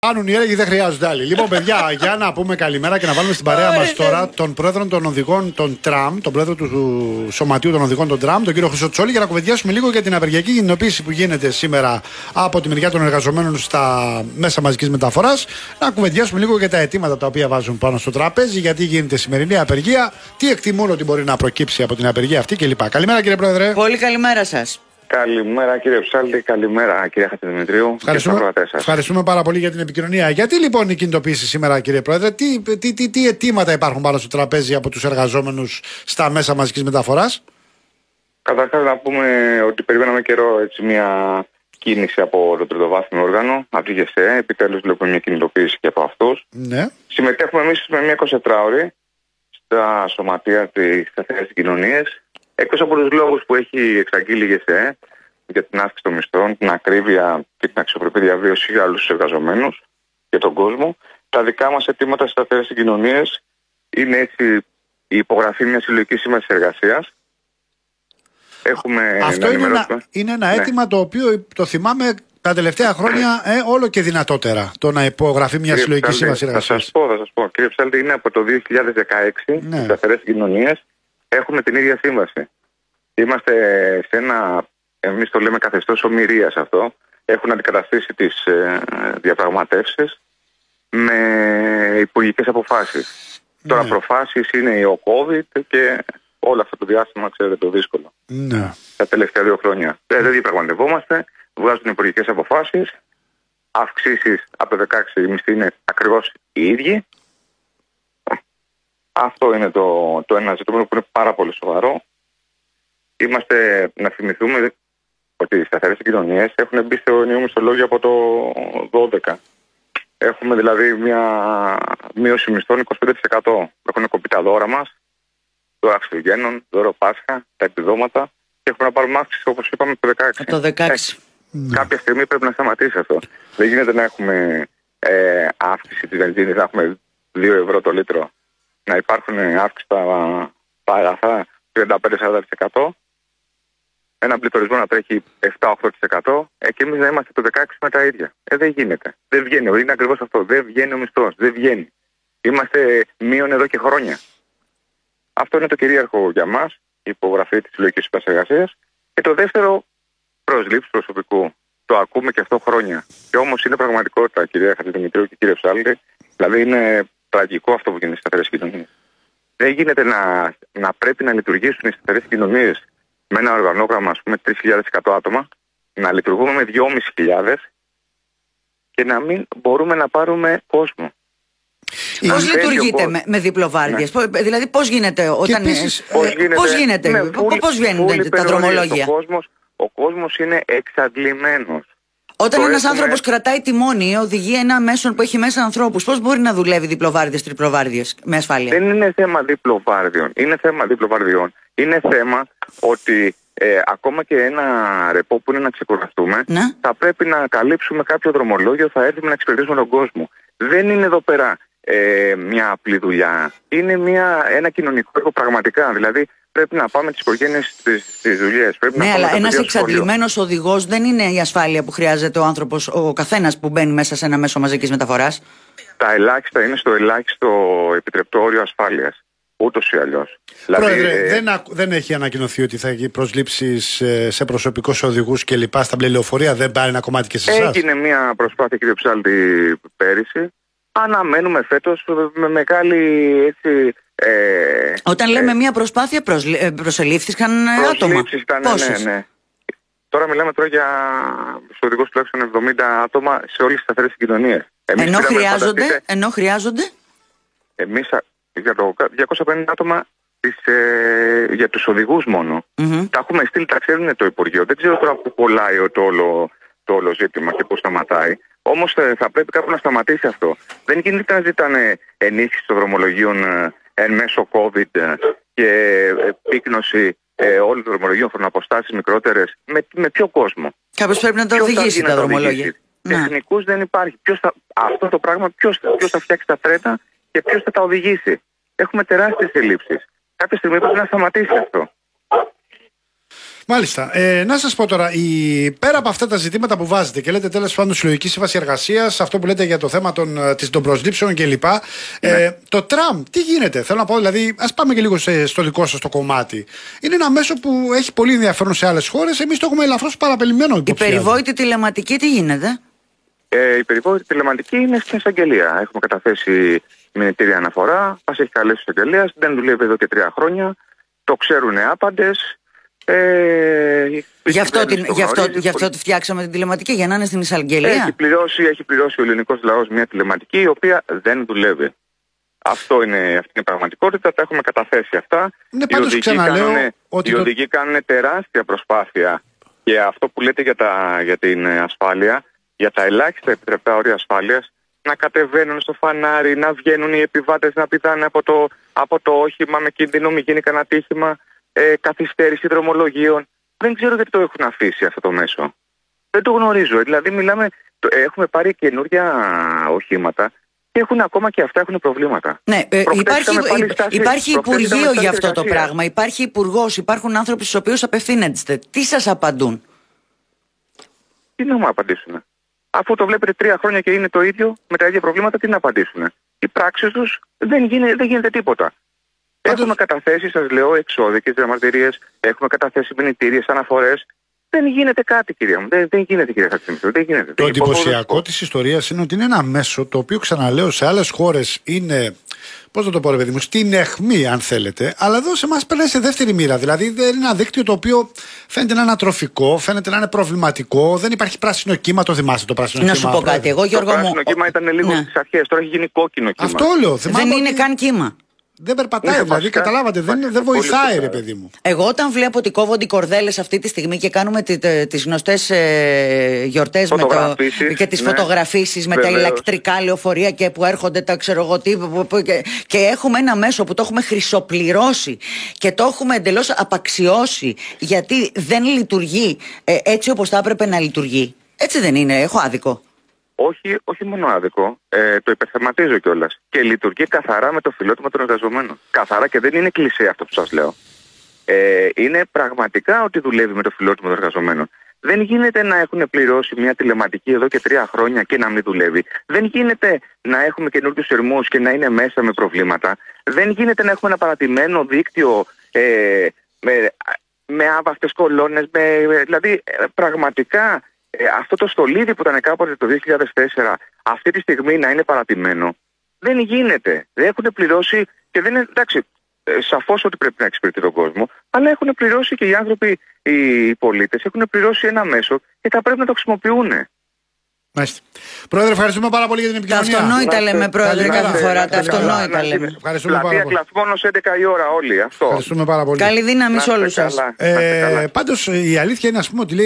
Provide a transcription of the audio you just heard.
Φτάνουν οι έργοι, δεν χρειάζονται άλλοι. Λοιπόν, παιδιά, για να πούμε καλημέρα και να βάλουμε στην παρέα μας τώρα τον πρόεδρο των οδηγών των τραμ, τον πρόεδρο του Σωματείου των Οδηγών των τραμ, τον κύριο Χρυσό Τσόλη, για να κουβεντιάσουμε λίγο για την απεργιακή κινητοποίηση που γίνεται σήμερα από τη μεριά των εργαζομένων στα μέσα μαζικής μεταφοράς. Να κουβεντιάσουμε λίγο για τα αιτήματα τα οποία βάζουν πάνω στο τραπέζι, γιατί γίνεται σημερινή απεργία, τι εκτιμούν ότι μπορεί να προκύψει από την απεργία αυτή κλπ. Καλημέρα, κύριε Πρόεδρε. Πολύ καλημέρα σας. Καλημέρα κύριε Ψάλτη, καλημέρα κύριε Χατζηδημητρίου. Ευχαριστούμε πάρα πολύ για την επικοινωνία. Γιατί λοιπόν η κινητοποίηση σήμερα, κύριε Πρόεδρε, τι αιτήματα υπάρχουν πάνω στο τραπέζι από τους εργαζόμενους στα μέσα μαζικής μεταφοράς? Καταρχάς να πούμε ότι περιμέναμε καιρό έτσι μια κίνηση από το τριτοβάθμιο όργανο, από τη ΓΕΣΕ. Επιτέλους βλέπουμε μια κινητοποίηση και από αυτούς. Ναι. Συμμετέχουμε εμείς με μια 24ωρη στα σωματεία της σταθερές κοινωνίες. Εκτός από τους λόγους που έχει εξαγγείλει η ΓΕΣΕ για την αύξηση των μισθών, την ακρίβεια και την αξιοπρεπή διαβίωση για άλλους τους εργαζομένους και τον κόσμο, τα δικά μας αιτήματα στις σταθερές συγκοινωνίες είναι έτσι η υπογραφή μιας συλλογικής σύμβασης εργασίας. Αυτό είναι ένα αίτημα το οποίο το θυμάμαι τα τελευταία χρόνια όλο και δυνατότερα, το να υπογραφεί μια συλλογική σύμβαση εργασίας. Θα σας πω. Κύριε Ψάλτη, είναι από το 2016 στις σταθερές συγκοινωνίες. Έχουμε την ίδια σύμβαση. Είμαστε σε ένα, εμείς το λέμε καθεστώς ομηρίας αυτό. Έχουν αντικαταστήσει τις διαπραγματεύσεις με υπουργικές αποφάσεις. Ναι. Τώρα προφάσεις είναι ο COVID και όλο αυτό το διάστημα, ξέρετε, το δύσκολο. Ναι. Τα τελευταία 2 χρόνια. Δεν διαπραγματευόμαστε, βγάζουν υπουργικές αποφάσεις, αυξήσεις από το 16 οι μισθοί είναι ακριβώς οι ίδιοι. Αυτό είναι το ένα ζητούμενο που είναι πάρα πολύ σοβαρό. Να θυμηθούμε ότι οι σταθερές συγκοινωνίες έχουν μπει στο νέο μισθολόγιο από το 12. Έχουμε δηλαδή μια μείωση μισθών 25%. Έχουν κοπεί τα δώρα μας, δώρα Χριστουγέννων, δώρο Πάσχα, τα επιδόματα και έχουμε να πάρουμε αύξηση όπως είπαμε το 16. Το 16. Κάποια στιγμή πρέπει να σταματήσει αυτό. Δεν γίνεται να έχουμε αύξηση της βενζίνης, να έχουμε 2 ευρώ το λίτρο. Να υπάρχουν αύξηση στα αγαθά 35-40%, ένα πληθωρισμό να τρέχει 7-8% και εμείς να είμαστε το 16% με τα ίδια. Δεν γίνεται. Δεν βγαίνει. Είναι ακριβώς αυτό. Δεν βγαίνει ο μισθός. Δεν βγαίνει. Είμαστε μείον εδώ και χρόνια. Αυτό είναι το κυρίαρχο για μας, η υπογραφή της συλλογικής σύμβασης εργασίας. Και το δεύτερο, προσλήψεις προσωπικού. Το ακούμε και αυτό χρόνια. Και όμως είναι πραγματικότητα, κυρία Χατζηδημητρίου και κύριε Ψάλτη. Δηλαδή είναι τραγικό αυτό που γίνεται στις σταθερές κοινωνίες. Δεν γίνεται να πρέπει να λειτουργήσουν οι σταθερές κοινωνίες με ένα οργανόγραμμα, ας πούμε, 3.100 άτομα, να λειτουργούμε με 2.500 και να μην μπορούμε να πάρουμε κόσμο. Πώς λειτουργείτε με διπλοβάρδιες? Ναι. Δηλαδή πώς γίνεται όταν... Πώς βγαίνουν τα δρομολόγια? Ο κόσμος είναι εξαντλημένος. Όταν ένας άνθρωπος κρατάει τιμόνι, οδηγεί ένα μέσον που έχει μέσα ανθρώπους, πώς μπορεί να δουλεύει διπλοβάρδιες, τριπλοβάρδιες με ασφάλεια? Δεν είναι θέμα διπλοβάρδιων. Είναι θέμα ότι ακόμα και ένα ρεπό που είναι να ξεκουραστούμε, θα πρέπει να καλύψουμε κάποιο δρομολόγιο, θα έρθουμε να εξυπηρετήσουμε τον κόσμο. Δεν είναι εδώ πέρα μια απλή δουλειά. Είναι ένα κοινωνικό έργο πραγματικά. Δηλαδή πρέπει να πάμε τις οικογένειες στις δουλειές. Ναι, αλλά ένας εξαντλημένος οδηγός δεν είναι η ασφάλεια που χρειάζεται ο άνθρωπος, ο καθένας που μπαίνει μέσα σε ένα μέσο μαζικής μεταφοράς. Τα ελάχιστα είναι στο ελάχιστο επιτρεπτό όριο ασφάλειας. Ούτως ή αλλιώς. Πρόεδρε, δεν έχει ανακοινωθεί ότι θα έχει προσλήψεις σε προσωπικό, σε οδηγούς κλπ. Στα μπλε λεωφορεία, δεν πάρει ένα κομμάτι και σε εσάς? Έγινε μια προσπάθεια, κύριε Ψάλτη, πέρυσι. Αναμένουμε φέτος με μεγάλη έτσι. Όταν λέμε μια προσπάθεια, προσελήφθηκαν άτομα. Πόσους? Ναι. Τώρα μιλάμε για στους οδηγούς τουλάχιστον 70 άτομα σε όλες τις σταθερές συγκοινωνίες. Ενώ χρειάζονται. Εμείς για το 250 άτομα για τους οδηγούς μόνο. Τα έχουμε στείλει, τα ξέρουν το Υπουργείο. Δεν ξέρω τώρα που κολλάει το όλο ζήτημα και πώς σταματάει. Όμως θα πρέπει κάπου να σταματήσει αυτό. Δεν γίνεται να ζητάνε ενίσχυση των δρομολογίων εν μέσω COVID και επίκνωση όλων των δρομολογίων χρονοαποστάσεις μικρότερες. Με ποιο κόσμο? Κάποιος πρέπει να τα οδηγήσει τα δρομολόγια. Τεχνικούς δεν υπάρχει. Αυτό το πράγμα ποιος θα φτιάξει τα τρένα και ποιος θα τα οδηγήσει? Έχουμε τεράστιες ελλείψεις. Κάποια στιγμή πρέπει να σταματήσει αυτό. Μάλιστα. Να σας πω τώρα, πέρα από αυτά τα ζητήματα που βάζετε και λέτε τέλος πάντων συλλογική σύμβαση εργασίας, αυτό που λέτε για το θέμα των προσλήψεων κλπ. Το τραμ, τι γίνεται, θέλω να πω, δηλαδή, ας πάμε και λίγο στο δικό σας το κομμάτι. Είναι ένα μέσο που έχει πολύ ενδιαφέρον σε άλλες χώρες, εμείς το έχουμε ελαφρώς παραπελημμένο. Η περιβόητη τηλεματική, τι γίνεται? Η περιβόητη τηλεματική είναι στην εισαγγελία. Έχουμε καταθέσει μηνυτήρια αναφορά, μας έχει καλέσει η εισαγγελία, δεν δουλεύει εδώ και 3 χρόνια, το ξέρουν άπαντες. Γι' αυτό φτιάξαμε την τηλεματική, για να είναι στην εισαγγελία. Έχει πληρώσει ο ελληνικός λαός μια τηλεματική η οποία δεν δουλεύει. Αυτή είναι η πραγματικότητα, τα έχουμε καταθέσει αυτά. Ναι, πάντως ξαναλέω ότι οι οδηγοί κάνουν τεράστια προσπάθεια και αυτό που λέτε για την ασφάλεια, για τα ελάχιστα επιτρεπτά όρια ασφάλειας, να κατεβαίνουν στο φανάρι, να βγαίνουν οι επιβάτες να πηδάνε από το όχημα με κίνδυνο μη γίνει κανένα ατύχημα, καθυστέρηση δρομολογίων. Δεν ξέρω γιατί το έχουν αφήσει αυτό το μέσο. Δεν το γνωρίζω. Δηλαδή έχουμε πάρει καινούργια οχήματα και ακόμα και αυτά έχουν προβλήματα. Ναι, υπάρχει Υπουργείο για αυτό το πράγμα. Υπάρχει Υπουργός, υπάρχουν άνθρωποι στους οποίους απευθύνεστε. Τι σας απαντούν? Τι να μου απαντήσουν? Αφού το βλέπετε 3 χρόνια και είναι το ίδιο με τα ίδια προβλήματα, τι να απαντήσουν? Οι πράξεις τους δεν γίνεται τίποτα. Έχουμε καταθέσει, σας λέω, εξώδικες διαμαρτυρίες, έχουμε καταθέσει μηνυτήριες, αναφορές. Δεν γίνεται κάτι, κυρία μου. Δεν γίνεται, κυρία Χατζημητρίου. Δεν γίνεται. Το εντυπωσιακό της ιστορίας είναι ότι είναι ένα μέσο το οποίο, ξαναλέω, σε άλλες χώρες είναι, πώς να το πω, ρε παιδί μου, στην αιχμή, αν θέλετε, αλλά εδώ σε εμάς περνάει σε δεύτερη μοίρα. Δηλαδή δεν είναι ένα δίκτυο το οποίο φαίνεται να είναι ατροφικό, φαίνεται να είναι προβληματικό, δεν υπάρχει πράσινο κύμα. Το θυμάστε το πράσινο κύμα? Να σου πω κάτι, εγώ, Γιώργο μου. Το πράσινο κύμα ήταν λίγο στις αρχές, τώρα έχει γίνει κόκκινο κύμα. Αυτό λέω. Δεν είναι καν κύμα. Δεν περπατάει, δηλαδή, καταλάβατε, δεν βοηθάει, ρε παιδί μου. Εγώ όταν βλέπω ότι κόβονται οι κορδέλες αυτή τη στιγμή και κάνουμε τις γνωστές γιορτές και τις φωτογραφίσεις με τα ηλεκτρικά λεωφορεία και που έρχονται τα ξέρω εγώ τι, και έχουμε ένα μέσο που το έχουμε χρυσοπληρώσει και το έχουμε εντελώς απαξιώσει γιατί δεν λειτουργεί έτσι όπως θα έπρεπε να λειτουργεί. Έτσι δεν είναι? Έχω άδικο? Όχι μόνο άδικο, το υπερθεματίζω κιόλας. Και λειτουργεί καθαρά με το φιλότιμο των εργαζομένων. Καθαρά, και δεν είναι κλισέ αυτό που σας λέω. Είναι πραγματικά ότι δουλεύει με το φιλότιμο των εργαζομένων. Δεν γίνεται να έχουν πληρώσει μια τηλεματική εδώ και 3 χρόνια και να μην δουλεύει. Δεν γίνεται να έχουμε καινούριους ερμούς και να είναι μέσα με προβλήματα. Δεν γίνεται να έχουμε ένα παρατημένο δίκτυο με άβαυτες κολόνες. Δηλαδή, πραγματικά. Αυτό το στολίδι που ήταν κάποτε το 2004 αυτή τη στιγμή να είναι παρατημένο, δεν γίνεται. Δεν έχουν πληρώσει και δεν είναι, εντάξει, σαφώς ότι πρέπει να εξυπηρετεί τον κόσμο, αλλά έχουν πληρώσει και οι άνθρωποι, οι πολίτες, έχουν πληρώσει ένα μέσο και θα πρέπει να το χρησιμοποιούν. Μάλιστα. Πρόεδρε, ευχαριστούμε πάρα πολύ για την επικοινωνία. Τα αυτονόητα λέμε, Πρόεδρε, κάθε φορά. Τα αυτονόητα λέμε. Πλατεία Κλαθμόνος 11 η ώρα όλοι. Αυτό. Ευχαριστούμε πάρα πολύ. Καλή δύναμη σε όλους σας. Πάντως η αλήθεια είναι, ας πούμε, ότι λέει